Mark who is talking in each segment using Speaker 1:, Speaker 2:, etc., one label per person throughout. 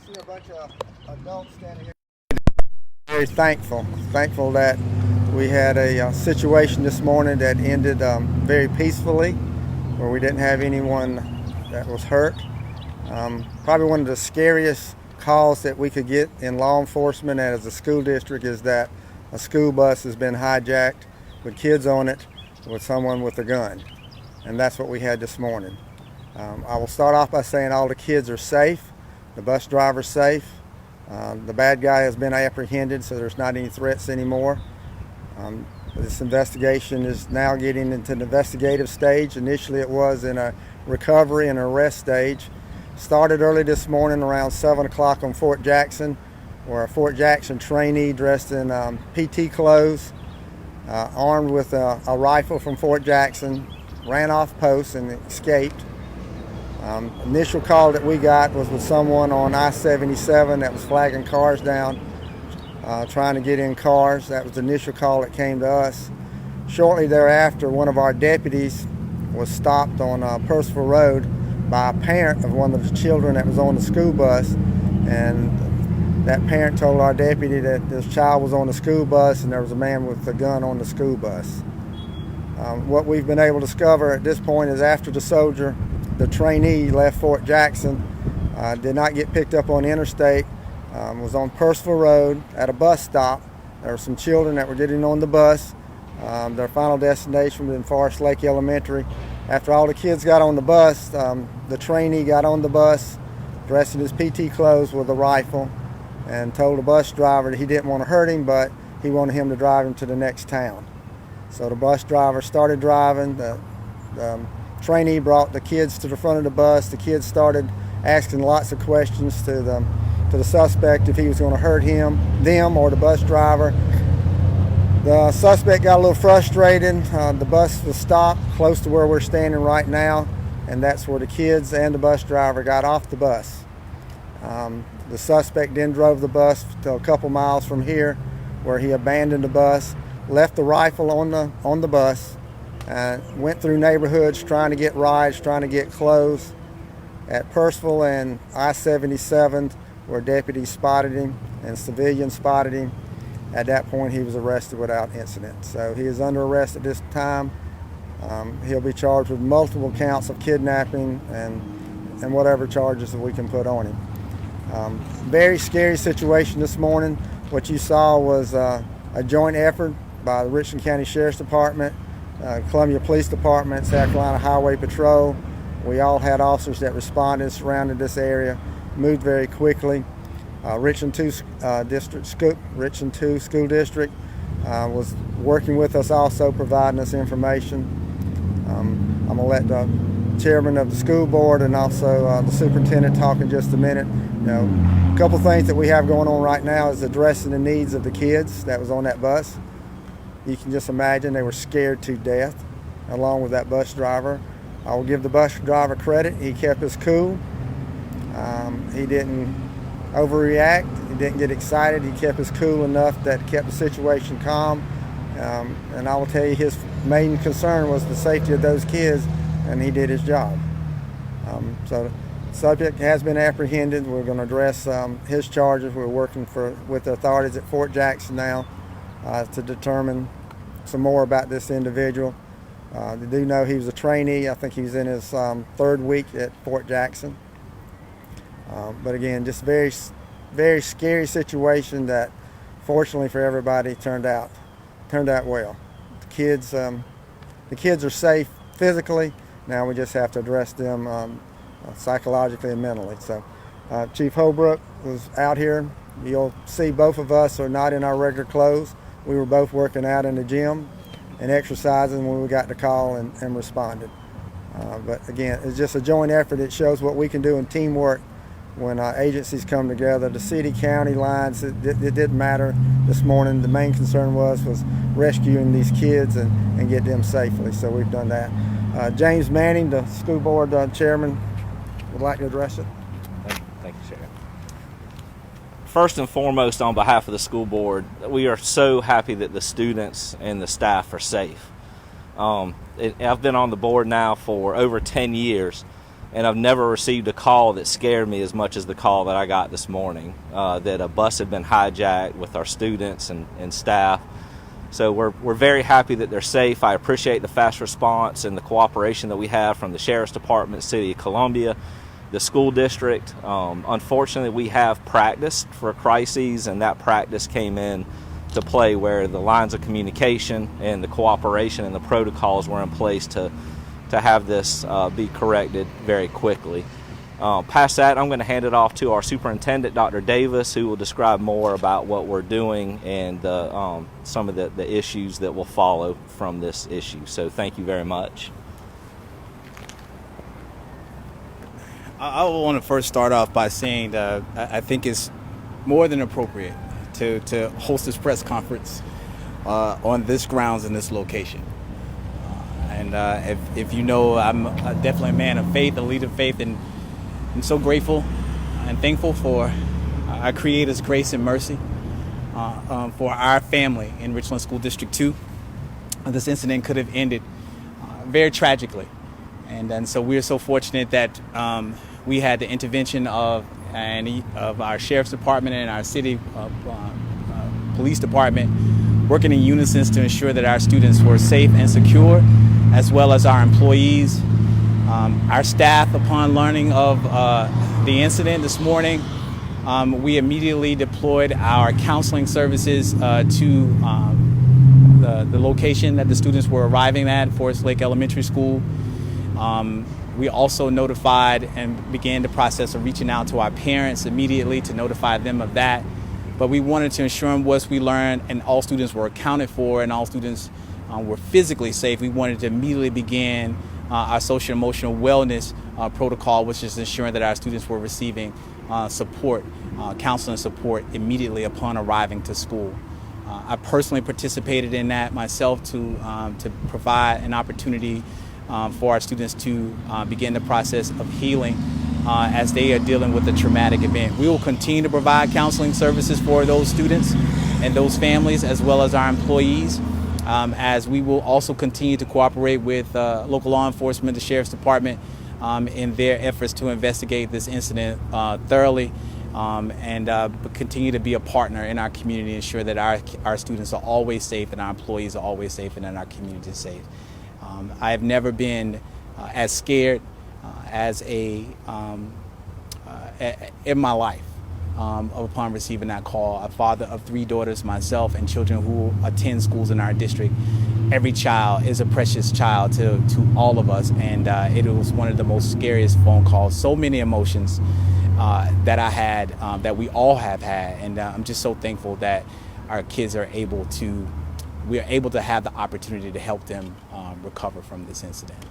Speaker 1: see a bunch of adults standing here. Very thankful that we had a situation this morning that ended very peacefully, where we didn't have anyone that was hurt. Probably one of the scariest calls that we could get in law enforcement and as a school district is that a school bus has been hijacked with kids on it with someone with a gun. And that's what we had this morning. I will start off by saying all the kids are safe, the bus driver's safe, the bad guy has been apprehended, so there's not any threats anymore. This investigation is now getting into the investigative stage. Initially it was in a recovery and arrest stage. Started early this morning around 7 o'clock on Fort Jackson, where a Fort Jackson trainee dressed in PT clothes, armed with a rifle from Fort Jackson, ran off post and escaped. Initial call that we got was with someone on I-77 that was flagging cars down, trying to get in cars. That was the initial call that came to us. Shortly thereafter, one of our deputies was stopped on Percival Road by a parent of one of the children that was on the school bus, and that parent told our deputy that this child was on the school bus and there was a man with a gun on the school bus. What we've been able to discover at this point is after the trainee left Fort Jackson, did not get picked up on the interstate, was on Percival Road at a bus stop. There were some children that were getting on the bus. Their final destination was in Forest Lake Elementary. After all the kids got on the bus, the trainee got on the bus, dressed in his PT clothes with a rifle, and told the bus driver that he didn't want to hurt him, but he wanted him to drive him to the next town. So the bus driver started driving. The trainee brought the kids to the front of the bus. The kids started asking lots of questions to the suspect if he was going to hurt them or the bus driver. The suspect got a little frustrated. The bus was stopped close to where we're standing right now, and that's where the kids and the bus driver got off the bus. The suspect then drove the bus to a couple miles from here, where he abandoned the bus, left the rifle on the bus, went through neighborhoods trying to get rides, trying to get clothes. At Percival and I-77, where deputies spotted him and civilians spotted him, at that point he was arrested without incident. So he is under arrest at this time. He'll be charged with multiple counts of kidnapping and whatever charges that we can put on him. Very scary situation this morning. What you saw was a joint effort by the Richland County Sheriff's Department, Columbia Police Department, South Carolina Highway Patrol. We all had officers that responded, surrounded this area, moved very quickly. Richland 2 School District was working with us also, providing us information. I'm going to let the chairman of the school board and also the superintendent talk in just a minute. A couple things that we have going on right now is addressing the needs of the kids that was on that bus. You can just imagine they were scared to death, along with that bus driver. I will give the bus driver credit. He kept his cool. He didn't overreact. He didn't get excited. He kept his cool enough that kept the situation calm. And I will tell you, his main concern was the safety of those kids, and he did his job. So the subject has been apprehended. We're going to address his charges. We're working with the authorities at Fort Jackson now to determine some more about this individual. They do know he was a trainee. I think he's in his third week at Fort Jackson. But again, just very, very scary situation that, fortunately for everybody, turned out well. The kids are safe physically. Now we just have to address them psychologically and mentally. So, Chief Holbrook was out here. You'll see both of us are not in our regular clothes. We were both working out in the gym and exercising when we got the call and responded. But again, it's just a joint effort. It shows what we can do in teamwork when agencies come together. The city, county lines, it didn't matter this morning. The main concern was rescuing these kids and get them safely. So we've done that. James Manning, the school board chairman, would like to address it.
Speaker 2: Thank you, Sheriff. First and foremost, on behalf of the school board, we are so happy that the students and the staff are safe. I've been on the board now for over 10 years, And I've never received a call that scared me as much as the call that I got this morning, that a bus had been hijacked with our students and staff. So we're very happy that they're safe. I appreciate the fast response and the cooperation that we have from the Sheriff's Department, City of Columbia, the school district. Unfortunately, we have practiced for crises, and that practice came in to play where the lines of communication and the cooperation and the protocols were in place to have this be corrected very quickly. Past that, I'm going to hand it off to our superintendent, Dr. Davis, who will describe more about what we're doing and some of the issues that will follow from this issue. So thank you very much.
Speaker 3: I want to first start off by saying that I think it's more than appropriate to host this press conference on this grounds in this location. And if you know, I'm definitely a man of faith, a leader of faith, and I'm so grateful and thankful for our Creator's grace and mercy for our family in Richland School District 2. This incident could have ended very tragically. And so we're so fortunate that we had the intervention of our Sheriff's Department and our City Police Department working in unison to ensure that our students were safe and secure, as well as our employees. Our staff, upon learning of the incident this morning, we immediately deployed our counseling services to the location that the students were arriving at, Forest Lake Elementary School. We also notified and began the process of reaching out to our parents immediately to notify them of that. But we wanted to ensure once we learned and all students were accounted for and all students were physically safe, we wanted to immediately begin our social emotional wellness protocol, which is ensuring that our students were receiving support, counseling support immediately upon arriving to school. I personally participated in that myself to provide an opportunity for our students to begin the process of healing as they are dealing with a traumatic event. We will continue to provide counseling services for those students and those families, as well as our employees, as we will also continue to cooperate with local law enforcement, the Sheriff's Department, in their efforts to investigate this incident thoroughly, and continue to be a partner in our community, ensure that our students are always safe and our employees are always safe and that our community is safe. I have never been as scared as in my life upon receiving that call. A father of 3 daughters, myself, and children who attend schools in our district. Every child is a precious child to all of us, and it was one of the most scariest phone calls. So many emotions that I had, that we all have had, and I'm just so thankful that our kids are able to have the opportunity to help them recover from this incident.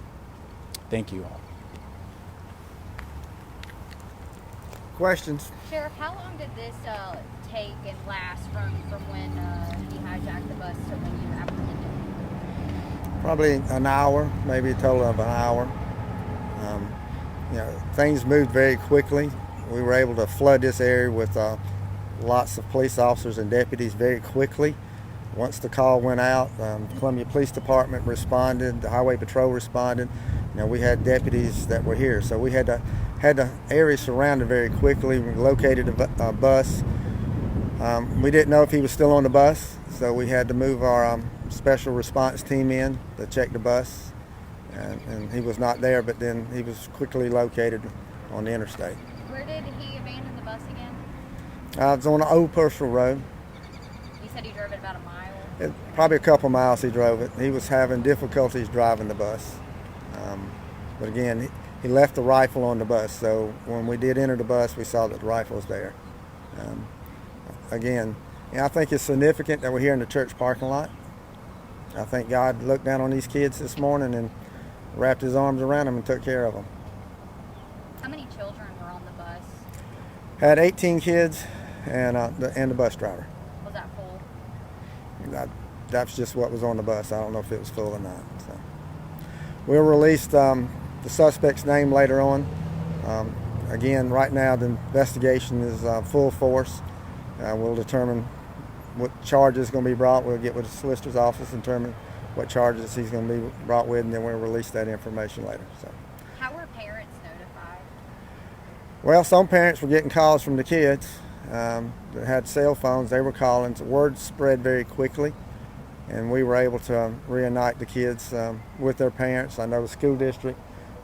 Speaker 3: Thank you all.
Speaker 1: Questions?
Speaker 4: Sheriff, how long did this take and last from when he hijacked the bus to when you apprehended?
Speaker 1: Probably an hour, maybe a total of an hour. Things moved very quickly. We were able to flood this area with lots of police officers and deputies very quickly. Once the call went out, Columbia Police Department responded, the Highway Patrol responded. We had deputies that were here, so we had the area surrounded very quickly. We located a bus. We didn't know if he was still on the bus, so we had to move our special response team in to check the bus, and he was not there, but then he was quickly located on the interstate.
Speaker 4: Where did he abandon the bus again?
Speaker 1: It was on the Old Purcell Road.
Speaker 4: You said he drove it about a mile?
Speaker 1: Probably a couple miles he drove it. He was having difficulties driving the bus. But again, he left the rifle on the bus, so when we did enter the bus, we saw that the rifle was there. Again, I think it's significant that we're here in the church parking lot. I think God looked down on these kids this morning and wrapped his arms around them and took care of them.
Speaker 4: How many children were on the bus?
Speaker 1: Had 18 kids and the bus driver.
Speaker 4: Was that full?
Speaker 1: That's just what was on the bus. I don't know if it was full or not. So we'll release the suspect's name later on. Again, right now the investigation is full force. We'll determine what charges going to be brought. We'll get with the solicitor's office and determine what charges he's going to be brought with, and then we'll release that information later. So.
Speaker 4: How were parents notified?
Speaker 1: Well, some parents were getting calls from the kids that had cell phones. They were calling. The word spread very quickly, and we were able to reunite the kids with their parents. I know the school district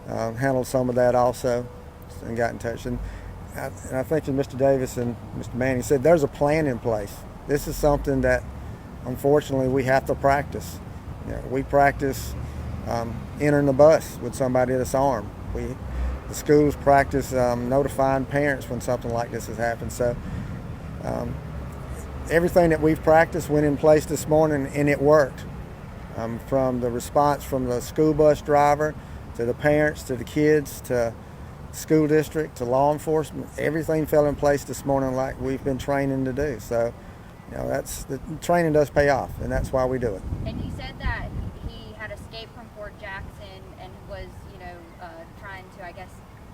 Speaker 1: handled some of that also and got in touch. And I think that Mr. Davis and Mr. Manning said there's a plan in place. This is something that, unfortunately, we have to practice. We practice entering the bus with somebody that's armed. The schools practice notifying parents when something like this has happened. So everything that we've practiced went in place this morning, and it worked. From the response from the school bus driver to the parents to the kids to school district to law enforcement, everything fell in place this morning like we've been training to do. So, that's the training does pay off, and that's why we do it.
Speaker 4: And you said that he had escaped from Fort Jackson and was, trying to, I guess,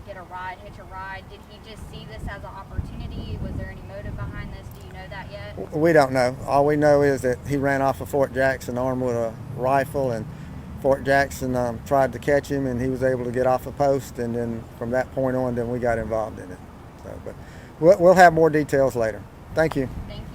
Speaker 4: hitch a ride. Did he just see this as an opportunity? Was there any motive behind this? Do you know that yet?
Speaker 1: We don't know. All we know is that he ran off of Fort Jackson armed with a rifle, and Fort Jackson tried to catch him, and he was able to get off a post, and then from that point on, then we got involved in it. But we'll have more details later. Thank you.
Speaker 4: Thank you.